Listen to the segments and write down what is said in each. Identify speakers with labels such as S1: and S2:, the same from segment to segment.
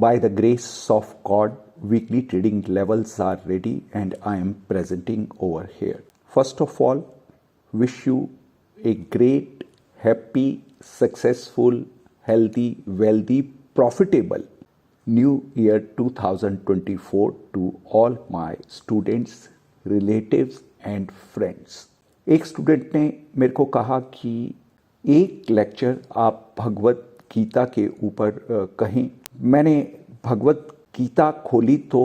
S1: By the grace of God, weekly trading levels are ready and I am presenting over here. First of all, wish you a great, happy, successful, healthy, wealthy, profitable New Year 2024 to all my students, relatives and friends. एक student ने मेरे को कहा कि एक lecture आप भगवत गीता के ऊपर कहें। मैंने भगवत गीता खोली तो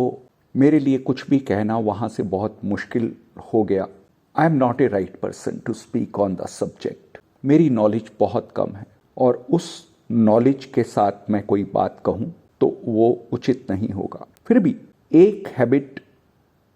S1: मेरे लिए कुछ भी कहना वहाँ से बहुत मुश्किल हो गया। I am not a right person to speak on the subject. मेरी नॉलेज बहुत कम है और उस नॉलेज के साथ मैं कोई बात कहूँ तो वो उचित नहीं होगा। फिर भी एक हैबिट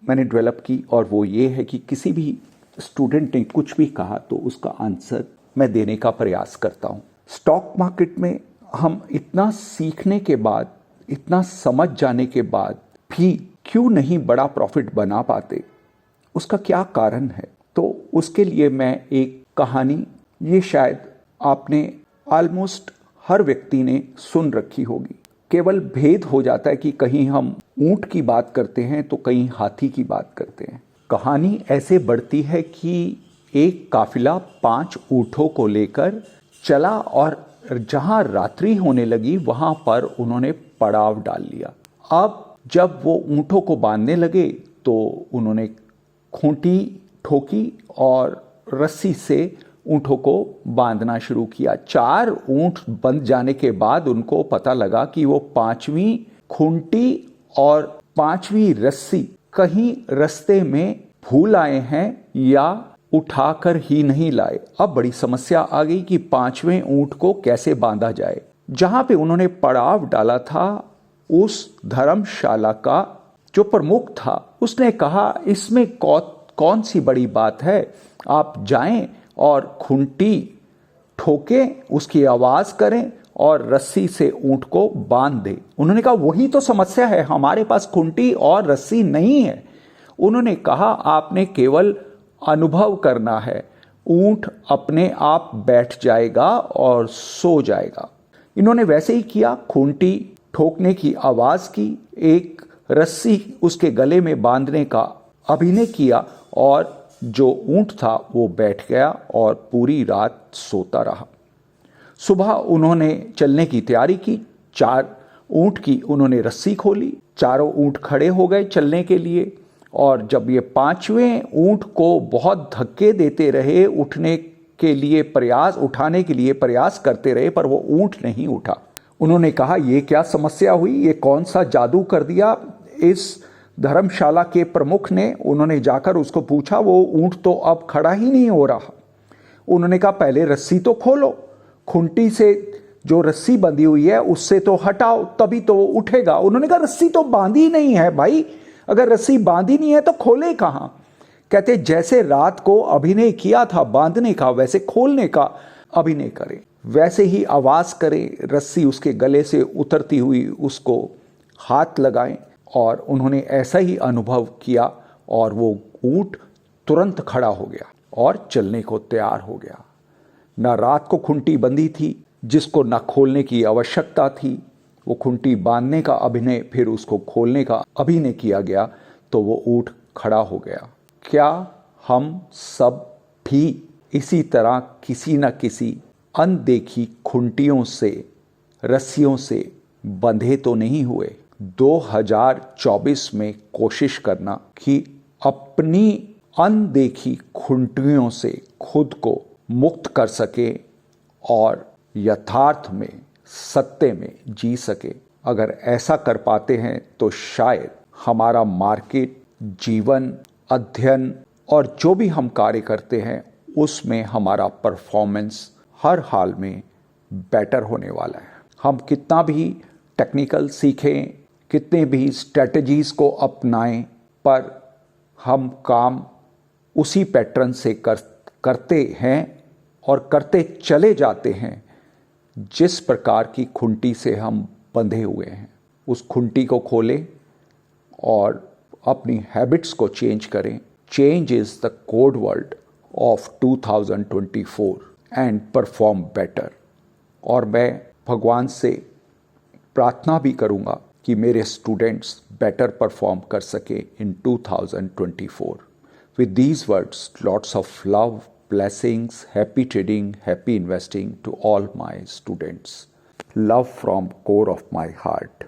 S1: मैंने डेवलप की और वो ये है कि किसी भी स्टूडेंट ने कुछ भी कहा तो उसका आंसर मैं देने का प्रयास करता हूँ। स्टॉक मार्केट में हम इतना सीखने के बाद, इतना समझ जाने के बाद भी क्यों नहीं बड़ा प्रॉफिट बना पाते, उसका क्या कारण है? तो उसके लिए मैं एक कहानी, ये शायद आपने ऑलमोस्ट हर व्यक्ति ने सुन रखी होगी। केवल भेद हो जाता है कि कहीं हम ऊंट की बात करते हैं तो कहीं हाथी की बात करते हैं। कहानी ऐसे बढ़ती है कि एक काफिला 5 ऊंटों को लेकर चला और जहां रात्रि होने लगी वहां पर उन्होंने पड़ाव डाल लिया। अब जब वो ऊंटों को बांधने लगे तो उन्होंने खूंटी ठोकी और रस्सी से ऊंटों को बांधना शुरू किया। 4 ऊंट बंध जाने के बाद उनको पता लगा कि वो 5वीं खूंटी और 5वीं रस्सी कहीं रास्ते में भूल आए हैं या उठाकर ही नहीं लाए। अब बड़ी समस्या आ गई कि 5वें ऊंट को कैसे बांधा जाए। जहां पे उन्होंने पड़ाव डाला था, उस धर्मशाला का जो प्रमुख था उसने कहा, इसमें कौन सी बड़ी बात है, आप जाएं और खूंटी ठोकें, उसकी आवाज करें और रस्सी से ऊंट को बांध दे। उन्होंने कहा वही तो समस्या है, हमारे पास खूंटी और रस्सी नहीं है। उन्होंने कहा आपने केवल अनुभव करना है, ऊंट अपने आप बैठ जाएगा और सो जाएगा। इन्होंने वैसे ही किया, खूंटी ठोकने की आवाज की, एक रस्सी उसके गले में बांधने का अभिनय किया और जो ऊंट था वो बैठ गया और पूरी रात सोता रहा। सुबह उन्होंने चलने की तैयारी की। 4 ऊंट की उन्होंने रस्सी खोली, चारों ऊंट खड़े हो गए चलने के लिए और जब ये 5वें ऊंट को बहुत धक्के देते रहे, उठाने के लिए प्रयास करते रहे, पर वो ऊंट नहीं उठा। उन्होंने कहा ये क्या समस्या हुई, ये कौन सा जादू कर दिया इस धर्मशाला के प्रमुख ने। उन्होंने जाकर उसको पूछा, वो ऊंट तो अब खड़ा ही नहीं हो रहा। उन्होंने कहा पहले रस्सी तो खोलो, खूंटी से जो रस्सी बंधी हुई है उससे तो हटाओ, तभी तो वो उठेगा। उन्होंने कहा रस्सी तो बांधी नहीं है भाई, अगर रस्सी बांधी नहीं है तो खोले कहां? कहते जैसे रात को अभिनय किया था बांधने का, वैसे खोलने का अभिनय करें, वैसे ही आवाज करें, रस्सी उसके गले से उतरती हुई उसको हाथ लगाएं। और उन्होंने ऐसा ही अनुभव किया और वो ऊंट तुरंत खड़ा हो गया और चलने को तैयार हो गया। ना रात को खूंटी बंधी थी जिसको ना खोलने की आवश्यकता थी, वो खूंटी बांधने का अभिनय, फिर उसको खोलने का अभिनय किया गया तो वो ऊंट खड़ा हो गया। क्या हम सब भी इसी तरह किसी न किसी अनदेखी खूंटियों से, रस्सियों से बंधे तो नहीं हुए? 2024 में कोशिश करना कि अपनी अनदेखी खूंटियों से खुद को मुक्त कर सके और यथार्थ में, सत्य में जी सके। अगर ऐसा कर पाते हैं तो शायद हमारा मार्केट, जीवन, अध्ययन और जो भी हम कार्य करते हैं उसमें हमारा परफॉर्मेंस हर हाल में बेटर होने वाला है। हम कितना भी टेक्निकल सीखें, कितने भी स्ट्रेटजीज को अपनाएं, पर हम काम उसी पैटर्न से करते हैं और करते चले जाते हैं जिस प्रकार की खूंटी से हम बंधे हुए हैं। उस खूंटी को खोलें और अपनी हैबिट्स को चेंज करें। Change is the code word of 2024 and perform better. और मैं भगवान से प्रार्थना भी करूंगा कि मेरे स्टूडेंट्स बेटर परफॉर्म कर सके इन 2024. With these words, lots of love, blessings, happy trading, happy investing to all my students. Love from core of my heart.